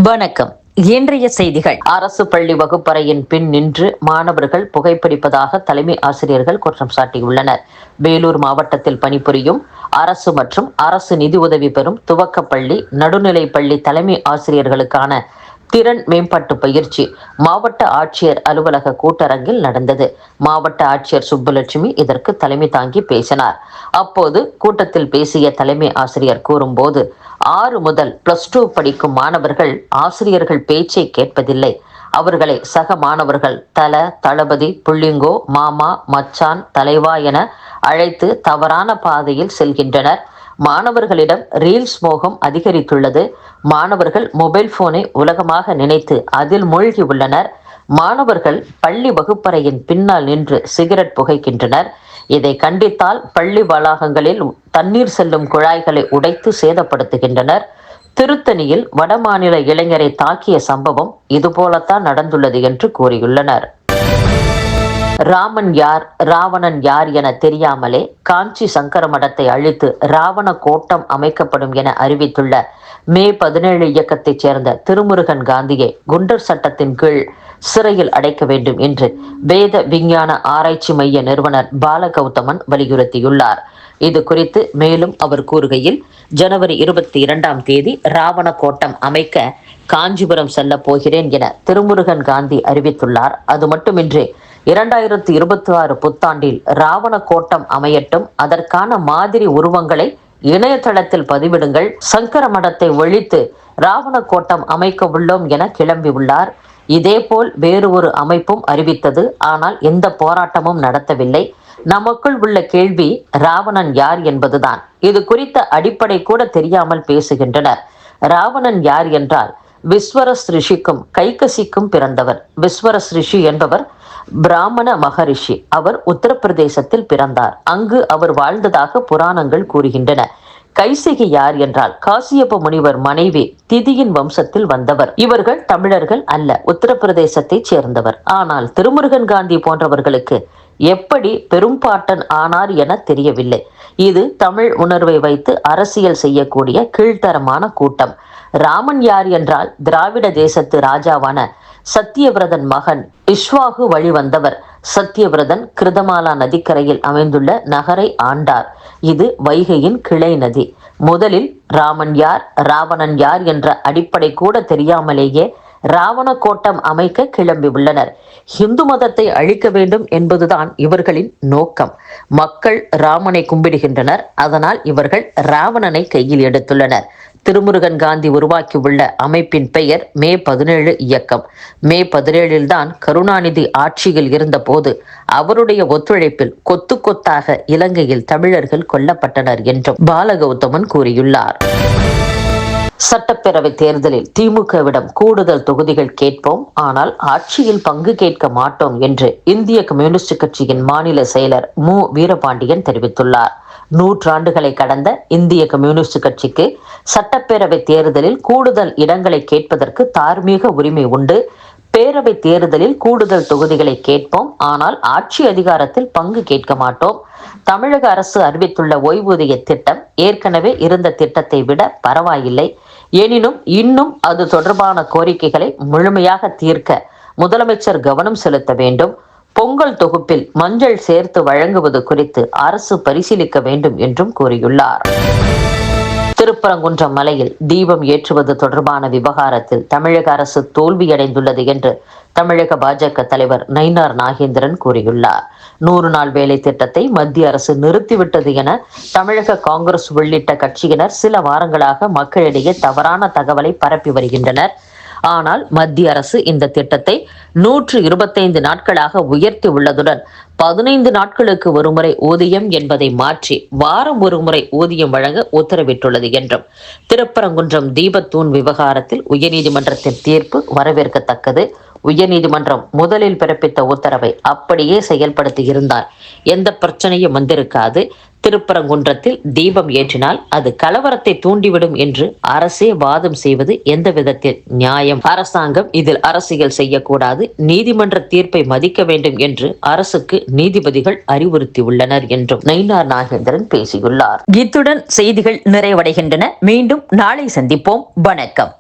வணக்கம். இன்றைய செய்திகள். அரசு பள்ளி வகுப்பறையின் பின் நின்று மாணவர்கள் புகைப்பிடிப்பதாக தலைமை ஆசிரியர்கள் குற்றம் சாட்டியுள்ளனர். வேலூர் மாவட்டத்தில் பணிபுரியும் அரசு மற்றும் அரசு நிதி உதவி பெறும் துவக்கப்பள்ளி, நடுநிலைப்பள்ளி தலைமை ஆசிரியர்களுக்கான திறன் மேம்பாட்டு பயிற்சி மாவட்ட ஆட்சியர் அலுவலக கூட்டரங்கில் நடந்தது. மாவட்ட ஆட்சியர் சுப்புலட்சுமி இதற்கு தலைமை தாங்கி பேசினார். அப்போது கூட்டத்தில் பேசிய தலைமை ஆசிரியர் கூறும்போது, 6 முதல் +2 படிக்கும் மாணவர்கள் ஆசிரியர்கள் பேச்சை கேட்பதில்லை. அவர்களை சக மாணவர்கள் தல, தளபதி, புள்ளிங்கோ, மாமா, மச்சான், தலைவா என அழைத்து தவறான பாதையில் செல்கின்றனர். மாணவர்களிடம் ரீல்ஸ் மோகம் அதிகரித்துள்ளது. மாணவர்கள் மொபைல் போனை உலகமாக நினைத்து அதில் மூழ்கி உள்ளனர். மாணவர்கள் பள்ளி வகுப்பறையின் பின்னால் நின்று சிகரெட் புகைக்கின்றனர். இதை கண்டித்தால் பள்ளி வளாகங்களில் தண்ணீர் செல்லும் குழாய்களை உடைத்து சேதப்படுத்துகின்றனர். திருத்தணியில் வடமாநில இளைஞரை தாக்கிய சம்பவம் இதுபோலத்தான் நடந்துள்ளது என்று கூறியுள்ளனர். ராமன் யார், ராவணன் யார் என தெரியாமலே காஞ்சி சங்கர மடத்தை அழித்து ராவண கோட்டம் அமைக்கப்படும் என அறிவித்துள்ள மே 17 இயக்கத்தைச் சேர்ந்த திருமுருகன் காந்தியை குண்டர் சட்டத்தின் கீழ் சிறையில் அடைக்க வேண்டும் என்று வேத விஞ்ஞான ஆராய்ச்சி மைய நிறுவனர் பாலகௌதமன் வலியுறுத்தியுள்ளார். இது குறித்து மேலும் அவர் கூறுகையில், ஜனவரி 22ஆம் தேதி ராவண கோட்டம் அமைக்க காஞ்சிபுரம் செல்ல போகிறேன் என திருமுருகன் காந்தி அறிவித்துள்ளார். அது மட்டுமின்றி 2026 புத்தாண்டில் ராவண கோட்டம் அமையட்டும், அதற்கான மாதிரி உருவங்களை இணையதளத்தில் பதிவிடுங்கள், சங்கர மடத்தை ஒழித்து ராவண கோட்டம் அமைக்க உள்ளோம் என கிளம்பியுள்ளார். இதேபோல் வேறு ஒரு அமைப்பும் அறிவித்தது. ஆனால் எந்த போராட்டமும் நடத்தவில்லை. நமக்குள் உள்ள கேள்வி ராவணன் யார் என்பதுதான். இது குறித்த அடிப்படை கூட தெரியாமல் பேசுகின்றனர். ராவணன் யார் என்றால் விஸ்வரஸ் ரிஷிக்கும் கைகசிக்கும் பிறந்தவர். விஸ்வரஸ் ரிஷி என்பவர் பிராமண மகரிஷி. அவர் உத்தரப்பிரதேசத்தில் பிறந்தார். அங்கு அவர் வாழ்ந்ததாக புராணங்கள் கூறுகின்றன. கைசிகி யார் என்றால் காசியப்ப முனிவர் மனைவி திதியின் வம்சத்தில் வந்தவர். இவர்கள் தமிழர்கள் அல்ல, உத்தரப்பிரதேசத்தைச் சேர்ந்தவர். ஆனால் திருமுருகன் காந்தி போன்றவர்களுக்கு எப்படி பெரும்பாட்டன் ஆனார் என தெரியவில்லை. இது தமிழ் உணர்வை வைத்து அரசியல் செய்யக்கூடிய கீழ்த்தரமான கூட்டம். ராமன் யார் என்றால் திராவிட தேசத்து ராஜாவான சத்தியவிரதன் மகன் இஷ்வாகு வழி வந்தவர். சத்தியவிரதன் கிருதமாலா நதிக்கரையில் அமைந்துள்ள நகரை ஆண்டார். இது வைகையின் கிளை நதி. முதலில் ராமன் யார், ராவணன் யார் என்ற அடிப்படை கூட தெரியாமலேயே ராவண கோட்டம் அமைக்க கிளம்பி உள்ளனர். இந்து மதத்தை அழிக்க வேண்டும் என்பதுதான் இவர்களின் நோக்கம். மக்கள் ராமனை கும்பிடுகின்றனர். அதனால் இவர்கள் ராவணனை கையில் எடுத்துள்ளனர். திருமுருகன் காந்தி உருவாக்கியுள்ள அமைப்பின் பெயர் மே 17 இயக்கம். மே 17 தான் கருணாநிதி ஆட்சியில் இருந்த போது அவருடைய ஒத்துழைப்பில் கொத்து கொத்தாக இலங்கையில் தமிழர்கள் கொல்லப்பட்டனர் என்றும் பாலகௌதமன் கூறியுள்ளார். சட்டப்பேரவை தேர்தலில் திமுகவிடம் கூடுதல் தொகுதிகள் கேட்போம், ஆனால் ஆட்சியில் பங்கு கேட்க மாட்டோம் என்று இந்திய கம்யூனிஸ்ட் கட்சியின் மாநில செயலர் மு. வீரபாண்டியன் தெரிவித்துள்ளார். 100 ஆண்டுகளை கடந்த இந்திய கம்யூனிஸ்ட் கட்சிக்கு சட்டப்பேரவை தேர்தலில் கூடுதல் இடங்களை கேட்பதற்கு தார்மீக உரிமை உண்டு. பேரவை தேர்தலில் கூடுதல் தொகுதிகளை கேட்போம், ஆனால் ஆட்சி அதிகாரத்தில் பங்கு கேட்க மாட்டோம். தமிழக அரசு அறிவித்துள்ள ஓய்வூதிய திட்டம் ஏற்கனவே இருந்த திட்டத்தை விட பரவாயில்லை. எனினும் இன்னும் அது தொடர்பான கோரிக்கைகளை முழுமையாக தீர்க்க முதலமைச்சர் கவனம் செலுத்த வேண்டும். பொங்கல் தொகுப்பில் மஞ்சள் சேர்த்து வழங்குவது குறித்து அரசு பரிசீலிக்க வேண்டும் என்றும் கூறியுள்ளார். திருப்பரங்குன்றம் மலையில் தீபம் ஏற்றுவது தொடர்பான விவகாரத்தில் தமிழக அரசு தோல்வியடைந்துள்ளது என்று தமிழக பாஜக தலைவர் நயினார் நாகேந்திரன் கூறியுள்ளார். 100 நாள் வேலை திட்டத்தை மத்திய அரசு நிறுத்திவிட்டது என தமிழக காங்கிரஸ் உள்ளிட்ட கட்சியினர் சில வாரங்களாக மக்களிடையே தவறான தகவலை பரப்பி வருகின்றனர். ஆனால் மத்திய அரசு இந்த திட்டத்தை 125 நாட்களாக உயர்த்தி உள்ளதுடன் 15 நாட்களுக்கு ஒருமுறை ஊதியம் என்பதை மாற்றி வாரம் ஒருமுறை ஊதியம் வழங்க உத்தரவிட்டுள்ளது என்றும், திருப்பரங்குன்றம் தீபத்தூண் விவகாரத்தில் உயர்நீதிமன்றத்தின் தீர்ப்பு வரவேற்கத்தக்கது. உயர்நீதிமன்றம் முதலில் பிறப்பித்த உத்தரவை அப்படியே செயல்படுத்தி இருந்தால் எந்த பிரச்சனையும் வந்திருக்காது. திருப்பரங்குன்றத்தில் தீபம் ஏற்றினால் அது கலவரத்தை தூண்டிவிடும் என்று அரசே வாதம் செய்வது எந்த விதத்தில் நியாயம்? அரசாங்கம் இதில் அரசியல் செய்யக்கூடாது, நீதிமன்ற தீர்ப்பை மதிக்க வேண்டும் என்று அரசுக்கு நீதிபதிகள் அறிவுறுத்தியுள்ளனர் என்றும் நயினார் நாகேந்திரன் பேசியுள்ளார். இத்துடன் செய்திகள் நிறைவடைகின்றன. மீண்டும் நாளை சந்திப்போம். வணக்கம்.